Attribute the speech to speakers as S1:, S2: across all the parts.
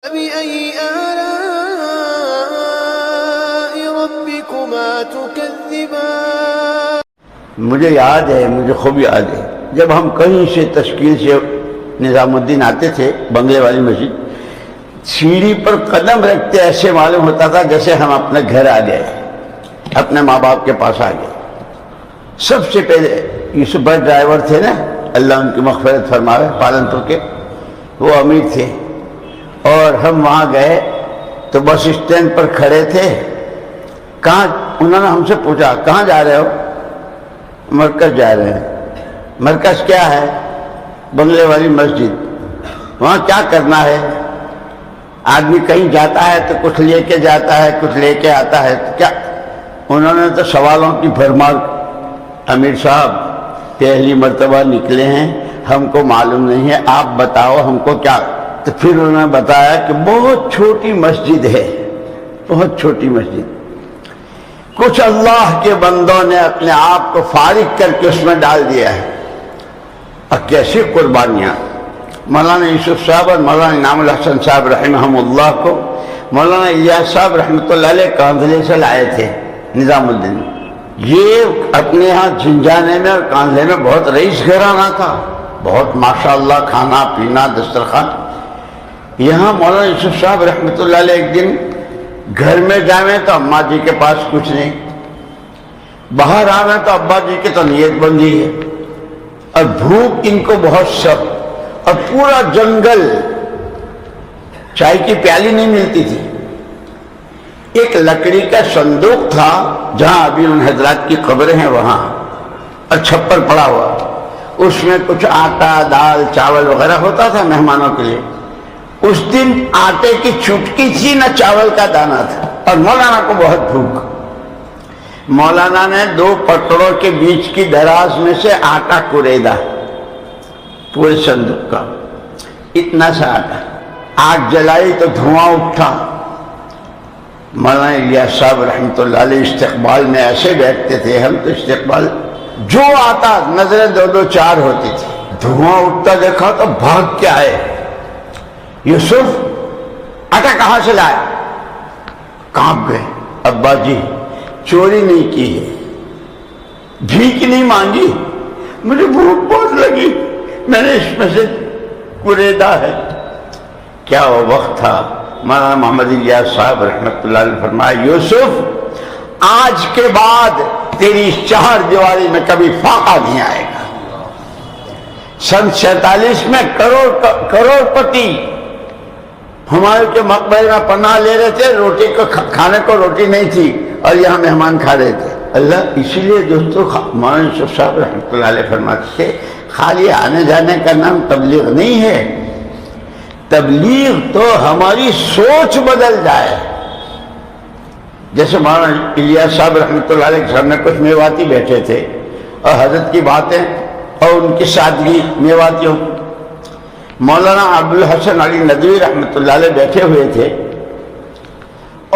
S1: فبأي آلاء ربكما تكذبان۔
S2: مجھے یاد ہے، مجھے خوب یاد ہے، جب ہم کہیں سے تشکیل سے نظام الدین آتے تھے بنگلے والی مسجد، سیڑھی پر قدم رکھتے ایسے معلوم ہوتا تھا جیسے ہم اپنے گھر آ گئے، اپنے ماں باپ کے پاس آ گئے۔ سب سے پہلے یوسف بھائی ڈرائیور تھے نا، اللہ ان کی مغفرت فرمائے، پالنپور کے، وہ امیر تھے، اور ہم وہاں گئے تو بس اسٹینڈ پر کھڑے تھے۔ کہاں؟ انہوں نے ہم سے پوچھا کہاں جا رہے ہو؟ مرکز جا رہے ہیں۔ مرکز کیا ہے؟ بنگلے والی مسجد۔ وہاں کیا کرنا ہے؟ آدمی کہیں جاتا ہے تو کچھ لے کے جاتا ہے، کچھ لے کے آتا ہے، کیا؟ انہوں نے تو سوالوں کی بھرمار، امیر صاحب پہلی مرتبہ نکلے ہیں، ہم کو معلوم نہیں ہے، آپ بتاؤ ہم کو کیا؟ تو پھر انہوں نے بتایا کہ بہت چھوٹی مسجد ہے، بہت چھوٹی مسجد، کچھ اللہ کے بندوں نے اپنے آپ کو فارغ کر کے اس میں ڈال دیا ہے۔ اور کیسی قربانیاں! مولانا یوسف صاحب اور مولانا انعام الحسن صاحب رحمہم اللہ کو مولانا الیاس صاحب رحمۃ اللہ علیہ کاندھلے سے لائے تھے نظام الدین۔ یہ اپنے ہاں جھنجھانے میں اور کاندھلے میں بہت رئیس گھرانہ تھا، بہت ماشاءاللہ کھانا پینا دسترخوان۔ یہاں مولانا یوسف صاحب رحمۃ اللہ علیہ ایک دن گھر میں جائیں تو اماں جی کے پاس کچھ نہیں، باہر آویں تو ابا جی کی تو نیت بندی ہے، اور بھوک ان کو بہت سخت، اور پورا جنگل، چائے کی پیالی نہیں ملتی تھی۔ ایک لکڑی کا صندوق تھا جہاں ابھی ان حضرات کی قبریں ہیں وہاں، اور چھپر پڑا ہوا، اس میں کچھ آٹا دال چاول وغیرہ ہوتا تھا مہمانوں کے لیے۔ اس دن آٹے کی چٹکی تھی نہ چاول کا دانہ تھا، اور مولانا کو بہت بھوک۔ مولانا نے 2 پکڑوں کے بیچ کی دراز میں سے آٹا کوریدا، پورے صندوق کا اتنا سا آٹا، آگ جلائی تو دھواں اٹھا۔ مولانا الیاس صاحب رحمۃ اللہ علیہ استقبال میں ایسے بیٹھتے تھے، ہم تو استقبال جو آتا نظریں 2 4 ہوتی تھی، دھواں اٹھتا دیکھا تو بھاگ کے آئے، یوسف آٹا کہاں سے لائے؟ کانپ گئے۔ ابا جی چوری نہیں کی ہے، بھیک نہیں مانگی، مجھے بھوک بہت لگی، میں نے اس میں سے کوریدا ہے۔ کیا وہ وقت تھا! مولانا محمد الیاس صاحب رحمۃ اللہ علیہ فرمایا، یوسف آج کے بعد تیری 4 دیواری میں کبھی فاقہ نہیں آئے گا۔ سن 47 میں کروڑ پتی ہمایوں کے مقبرے میں پناہ لے رہے تھے، روٹی کو کھانے کو روٹی نہیں تھی، اور یہاں مہمان کھا رہے تھے۔ اللہ، اسی لیے دوستو مولانا یوسف صاحب رحمۃ اللہ علیہ فرماتے تھے، خالی آنے جانے کا نام تبلیغ نہیں ہے، تبلیغ تو ہماری سوچ بدل جائے۔ جیسے مولانا الیاس صاحب رحمۃ اللہ علیہ کے سامنے کچھ میواتی بیٹھے تھے، اور حضرت کی باتیں اور ان کی سادگی میواتیوں، مولانا ابوالحسن علی ندوی رحمۃ اللہ علیہ بیٹھے ہوئے تھے،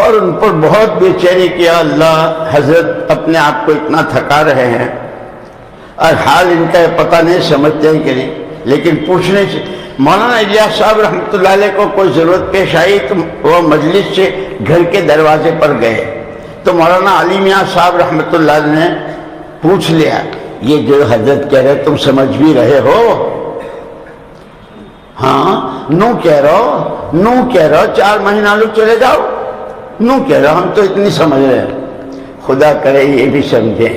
S2: اور ان پر بہت بے چینی کیا، اللہ حضرت اپنے آپ کو اتنا تھکا رہے ہیں، اور حال ان کا پتہ نہیں سمجھتے ہیں کہ نہیں، لیکن پوچھنے سے مولانا الیاس صاحب رحمۃ اللہ علیہ کو کوئی ضرورت پیش آئی تو وہ مجلس سے گھر کے دروازے پر گئے، تو مولانا علی میاں صاحب رحمۃ اللہ علیہ نے پوچھ لیا، یہ جو حضرت کہہ رہے تم سمجھ بھی رہے ہو؟ ہاں، نو کہہ رہا ہو، 4 مہینہ لو چلے جاؤ، نو کہہ رہا، ہم تو اتنی سمجھ رہے ہیں۔ خدا کرے یہ بھی سمجھے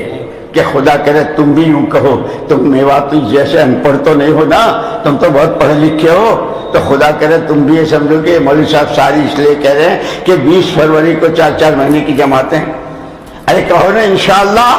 S2: کہ خدا کرے تم بھی یوں کہو، تم میواتی جیسے ان پڑھ تو نہیں ہو نا، تم تو بہت پڑھے لکھے ہو، تو خدا کرے تم بھی یہ سمجھو کہ مولوی صاحب ساری اس لیے کہہ رہے ہیں کہ 20 فروری کو 4 مہینے کی جماعتیں، ارے کہو نا انشاءاللہ۔